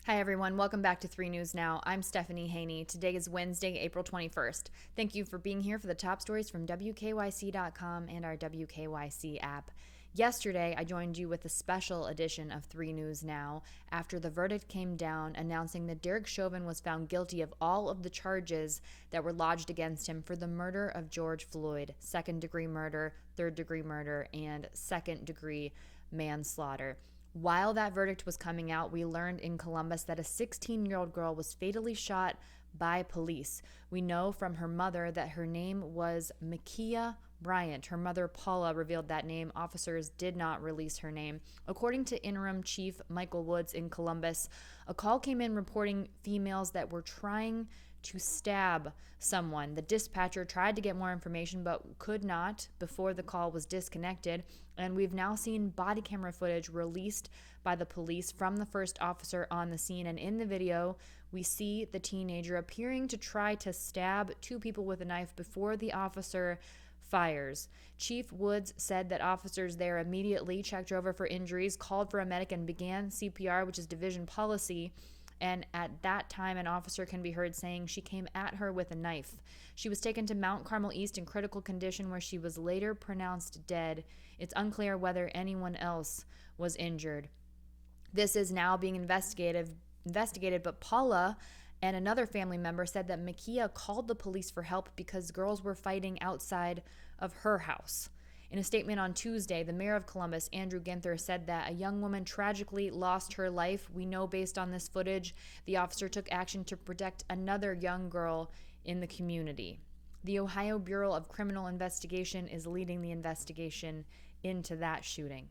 Hi, everyone. Welcome back to 3 News Now. I'm Stephanie Haney. Today is Wednesday, April 21st. Thank you for being here for the top stories from WKYC.com and our WKYC app. Yesterday, I joined you with a special edition of 3 News Now after the verdict came down announcing that Derek Chauvin was found guilty of all of the charges that were lodged against him for the murder of George Floyd, second-degree murder, third-degree murder, and second-degree manslaughter. While that verdict was coming out, we learned in Columbus that a 16-year-old girl was fatally shot by police. We know from her mother that her name was Ma'Khia Bryant. Her mother, Paula, revealed that name. Officers did not release her name. According to Interim Chief Michael Woods in Columbus, a call came in reporting females that were trying to stab someone. The dispatcher tried to get more information but could not before the call was disconnected. And we've now seen body camera footage released by the police from the first officer on the scene. And in the video, we see the teenager appearing to try to stab two people with a knife before the officer fires. Chief Woods said that officers there immediately checked her over for injuries, called for a medic, and began CPR, which is division policy. And at that time, an officer can be heard saying she came at her with a knife. She was taken to Mount Carmel East in critical condition, where she was later pronounced dead. It's unclear whether anyone else was injured. This is now being investigated, but Paula and another family member said that Ma'Khia called the police for help because girls were fighting outside of her house. In a statement on Tuesday, the mayor of Columbus, Andrew Ginther, said that a young woman tragically lost her life. We know based on this footage, the officer took action to protect another young girl in the community. The Ohio Bureau of Criminal Investigation is leading the investigation into that shooting.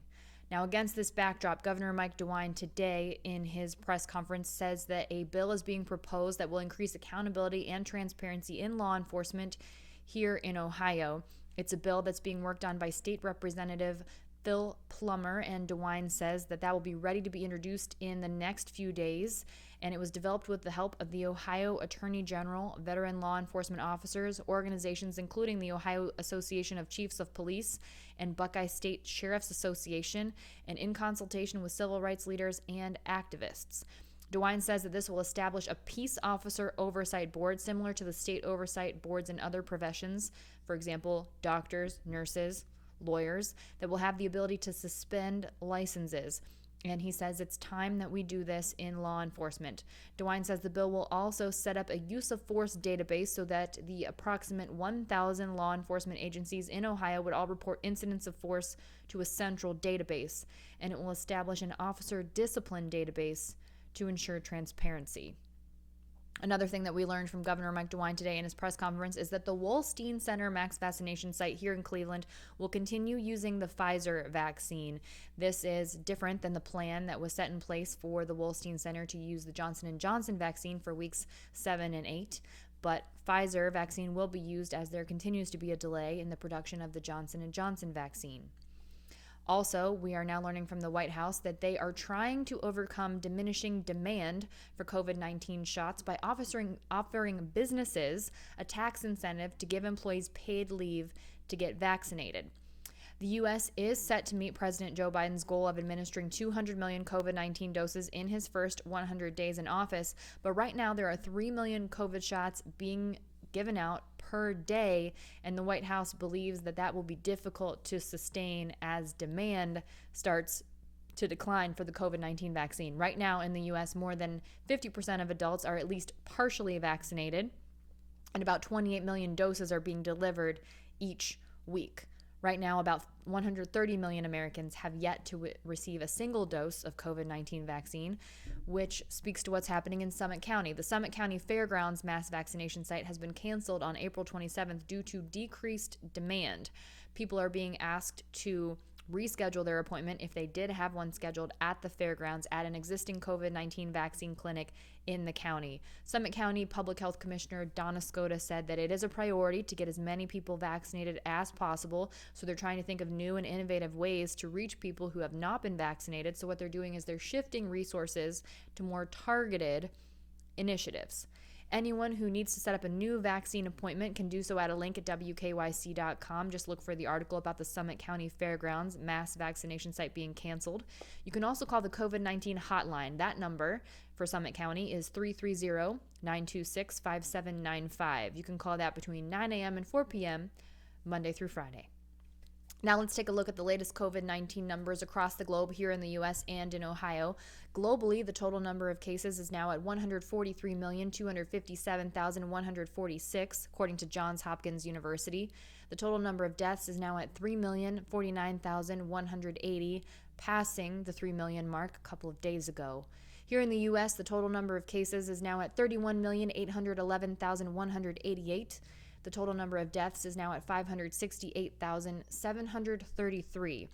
Now, against this backdrop, Governor Mike DeWine today in his press conference says that a bill is being proposed that will increase accountability and transparency in law enforcement here in Ohio. It's a bill that's being worked on by State Representative Phil Plummer, and DeWine says that will be ready to be introduced in the next few days. And it was developed with the help of the Ohio Attorney General, veteran law enforcement officers, organizations including the Ohio Association of Chiefs of Police and Buckeye State Sheriff's Association, and in consultation with civil rights leaders and activists. DeWine says that this will establish a peace officer oversight board similar to the state oversight boards in other professions, for example, doctors, nurses, lawyers, that will have the ability to suspend licenses. And he says it's time that we do this in law enforcement. DeWine says the bill will also set up a use of force database so that the approximate 1,000 law enforcement agencies in Ohio would all report incidents of force to a central database. And it will establish an officer discipline database to ensure transparency. Another thing that we learned from Governor Mike DeWine today in his press conference is that the Wolstein Center mass vaccination site here in Cleveland will continue using the Pfizer vaccine. This is different than the plan that was set in place for the Wolstein Center to use the Johnson & Johnson vaccine for weeks 7 and 8. But Pfizer vaccine will be used as there continues to be a delay in the production of the Johnson & Johnson vaccine. Also, we are now learning from the White House that they are trying to overcome diminishing demand for COVID-19 shots by offering businesses a tax incentive to give employees paid leave to get vaccinated. The U.S. is set to meet President Joe Biden's goal of administering 200 million COVID-19 doses in his first 100 days in office, but right now there are 3 million COVID shots being given out per day, and the White House believes that will be difficult to sustain as demand starts to decline for the COVID-19 vaccine. Right now in the U.S., more than 50% of adults are at least partially vaccinated, and about 28 million doses are being delivered each week. Right now, about 130 million Americans have yet to receive a single dose of COVID-19 vaccine, which speaks to what's happening in Summit County. The Summit County Fairgrounds mass vaccination site has been canceled on April 27th due to decreased demand. People are being asked to reschedule their appointment if they did have one scheduled at the fairgrounds at an existing COVID-19 vaccine clinic in the county. Summit County Public Health Commissioner Donna Skota said that it is a priority to get as many people vaccinated as possible, so they're trying to think of new and innovative ways to reach people who have not been vaccinated. So what they're doing is they're shifting resources to more targeted initiatives. Anyone who needs to set up a new vaccine appointment can do so at a link at wkyc.com. Just look for the article about the Summit County Fairgrounds mass vaccination site being canceled. You can also call the COVID-19 hotline. That number for Summit County is 330-926-5795. You can call that between 9 a.m. and 4 p.m. Monday through Friday. Now let's take a look at the latest COVID-19 numbers across the globe here in the U.S. and in Ohio. Globally, the total number of cases is now at 143,257,146, according to Johns Hopkins University. The total number of deaths is now at 3,049,180, passing the 3 million mark a couple of days ago. Here in the U.S., the total number of cases is now at 31,811,188. The total number of deaths is now at 568,733.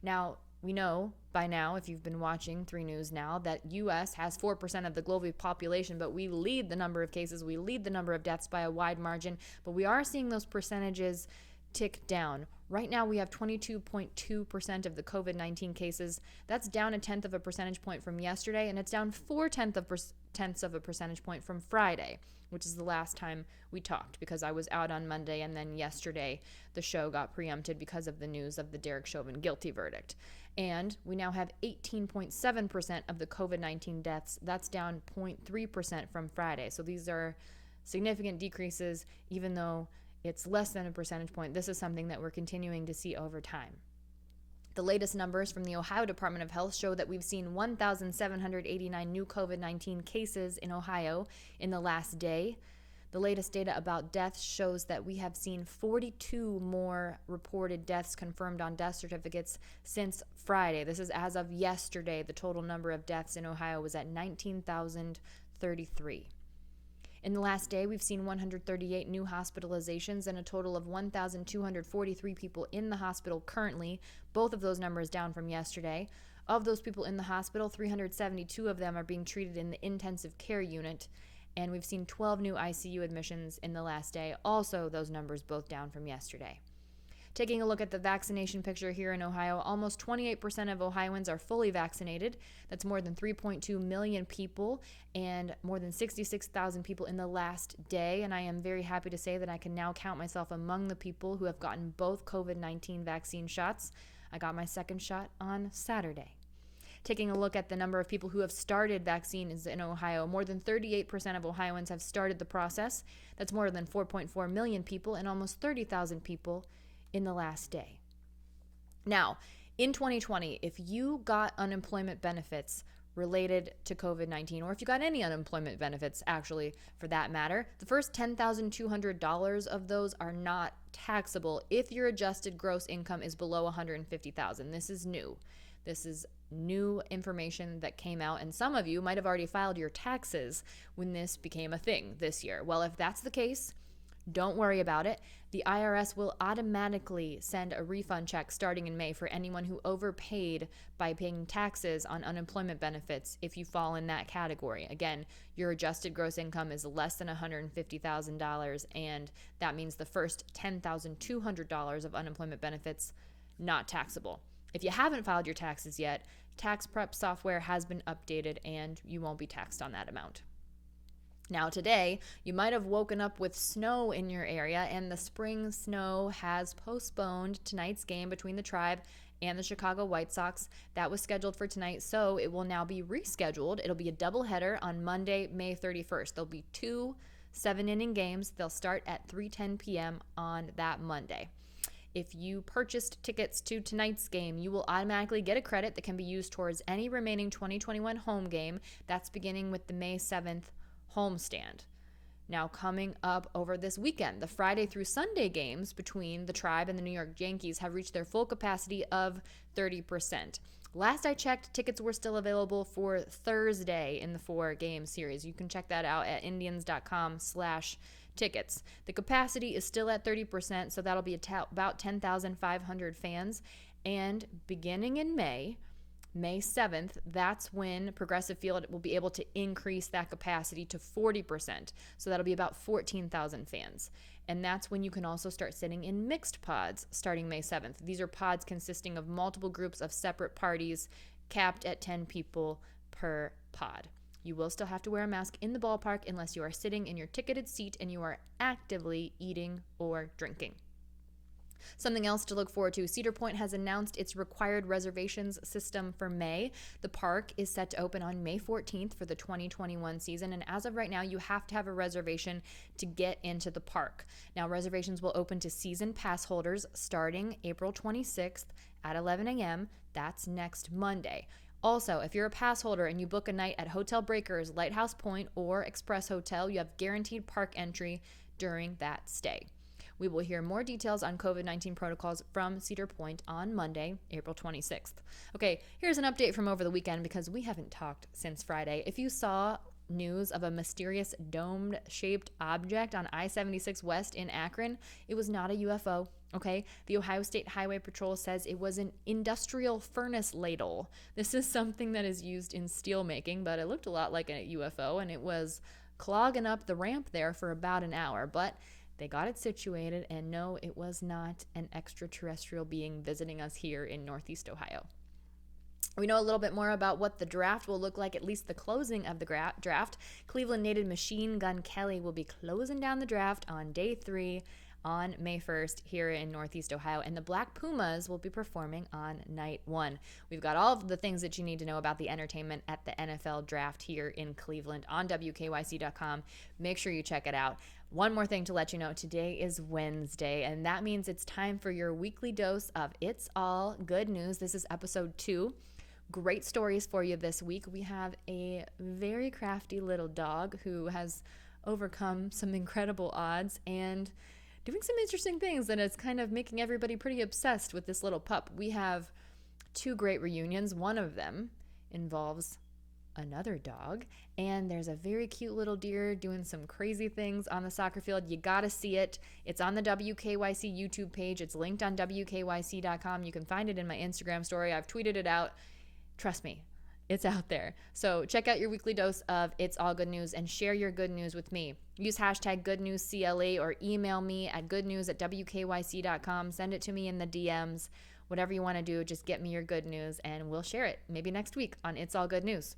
Now, we know by now, if you've been watching 3 News Now, that U.S. has 4% of the global population, but we lead the number of cases, we lead the number of deaths by a wide margin, but we are seeing those percentages tick down. Right now, we have 22.2% of the COVID-19 cases. That's down 1/10 of a percentage point from yesterday, and it's down 0.4 of a percentage point from Friday, which is the last time we talked, because I was out on Monday, and then yesterday the show got preempted because of the news of the Derek Chauvin guilty verdict. And we now have 18.7% of the COVID-19 deaths. That's down 0.3% from Friday. So these are significant decreases, even though it's less than a percentage point. This is something that we're continuing to see over time. The latest numbers from the Ohio Department of Health show that we've seen 1,789 new COVID-19 cases in Ohio in the last day. The latest data about deaths shows that we have seen 42 more reported deaths confirmed on death certificates since Friday. This is as of yesterday. The total number of deaths in Ohio was at 19,033. In the last day, we've seen 138 new hospitalizations and a total of 1,243 people in the hospital currently. Both of those numbers down from yesterday. Of those people in the hospital, 372 of them are being treated in the intensive care unit. And we've seen 12 new ICU admissions in the last day. Also, those numbers both down from yesterday. Taking a look at the vaccination picture here in Ohio, almost 28% of Ohioans are fully vaccinated. That's more than 3.2 million people and more than 66,000 people in the last day. And I am very happy to say that I can now count myself among the people who have gotten both COVID-19 vaccine shots. I got my second shot on Saturday. Taking a look at the number of people who have started vaccines in Ohio, more than 38% of Ohioans have started the process. That's more than 4.4 million people and almost 30,000 people in the last day. Now, in 2020, if you got unemployment benefits related to COVID-19, or if you got any unemployment benefits, actually, for that matter, the first $10,200 of those are not taxable if your adjusted gross income is below $150,000. This is new. This is new information that came out, and some of you might have already filed your taxes when this became a thing this year. Well, if that's the case, don't worry about it. The IRS will automatically send a refund check starting in May for anyone who overpaid by paying taxes on unemployment benefits if you fall in that category. Again, your adjusted gross income is less than $150,000, and that means the first $10,200 of unemployment benefits not taxable. If you haven't filed your taxes yet, tax prep software has been updated and you won't be taxed on that amount. Now today, you might have woken up with snow in your area, and the spring snow has postponed tonight's game between the Tribe and the Chicago White Sox. That was scheduled for tonight, so it will now be rescheduled. It'll be a doubleheader on Monday, May 31st. There'll be 2 7-inning games. They'll start at 3:10 p.m. on that Monday. If you purchased tickets to tonight's game, you will automatically get a credit that can be used towards any remaining 2021 home game. That's beginning with the May 7th homestand. Now, coming up over this weekend, the Friday through Sunday games between the Tribe and the New York Yankees have reached their full capacity of 30%. Last I checked, tickets were still available for Thursday in the 4-game series. You can check that out at indians.com/tickets. The capacity is still at 30%, so that'll be about 10,500 fans. And beginning in May 7th, that's when Progressive Field will be able to increase that capacity to 40%. So that'll be about 14,000 fans. And that's when you can also start sitting in mixed pods starting May 7th. These are pods consisting of multiple groups of separate parties, capped at 10 people per pod. You will still have to wear a mask in the ballpark unless you are sitting in your ticketed seat and you are actively eating or drinking. Something else to look forward to, Cedar Point has announced its required reservations system for May. The park is set to open on May 14th for the 2021 season, and as of right now, you have to have a reservation to get into the park. Now, reservations will open to season pass holders starting April 26th at 11 a.m. That's next Monday. Also, if you're a pass holder and you book a night at Hotel Breakers, Lighthouse Point, or Express Hotel, you have guaranteed park entry during that stay. We will hear more details on COVID-19 protocols from Cedar Point on Monday, April 26th. Okay, here's an update from over the weekend because we haven't talked since Friday. If you saw news of a mysterious dome-shaped object on I-76 West in Akron, it was not a UFO, okay? The Ohio State Highway Patrol says it was an industrial furnace ladle. This is something that is used in steel making, but it looked a lot like a UFO, and it was clogging up the ramp there for about an hour, but they got it situated, and no, it was not an extraterrestrial being visiting us here in Northeast Ohio. We know a little bit more about what the draft will look like, at least the closing of the draft. Cleveland native Machine Gun Kelly will be closing down the draft on day 3 on May 1st here in Northeast Ohio, and the Black Pumas will be performing on night 1. We've got all of the things that you need to know about the entertainment at the NFL draft here in Cleveland on WKYC.com. Make sure you check it out. One more thing to let you know, today is Wednesday, and that means it's time for your weekly dose of It's All Good News. This is episode 2. Great stories for you this week. We have a very crafty little dog who has overcome some incredible odds and doing some interesting things that is kind of making everybody pretty obsessed with this little pup. We have 2 great reunions. One of them involves another dog, and there's a very cute little deer doing some crazy things on the soccer field. You gotta see it. It's on the WKYC YouTube page. It's linked on WKYC.com. You can find it in my Instagram story. I've tweeted it out. Trust me, it's out there. So check out your weekly dose of It's All Good News and share your good news with me. Use hashtag GoodNewsCLA or email me at goodnews@WKYC.com. Send it to me in the DMs. Whatever you want to do, just get me your good news and we'll share it maybe next week on It's All Good News.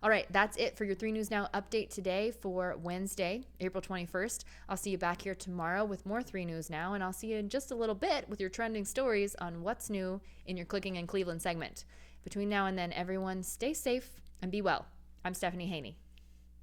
All right, that's it for your 3 News Now update today for Wednesday, April 21st. I'll see you back here tomorrow with more 3 News Now, and I'll see you in just a little bit with your trending stories on what's new in your Clicking in Cleveland segment. Between now and then, everyone stay safe and be well. I'm Stephanie Haney.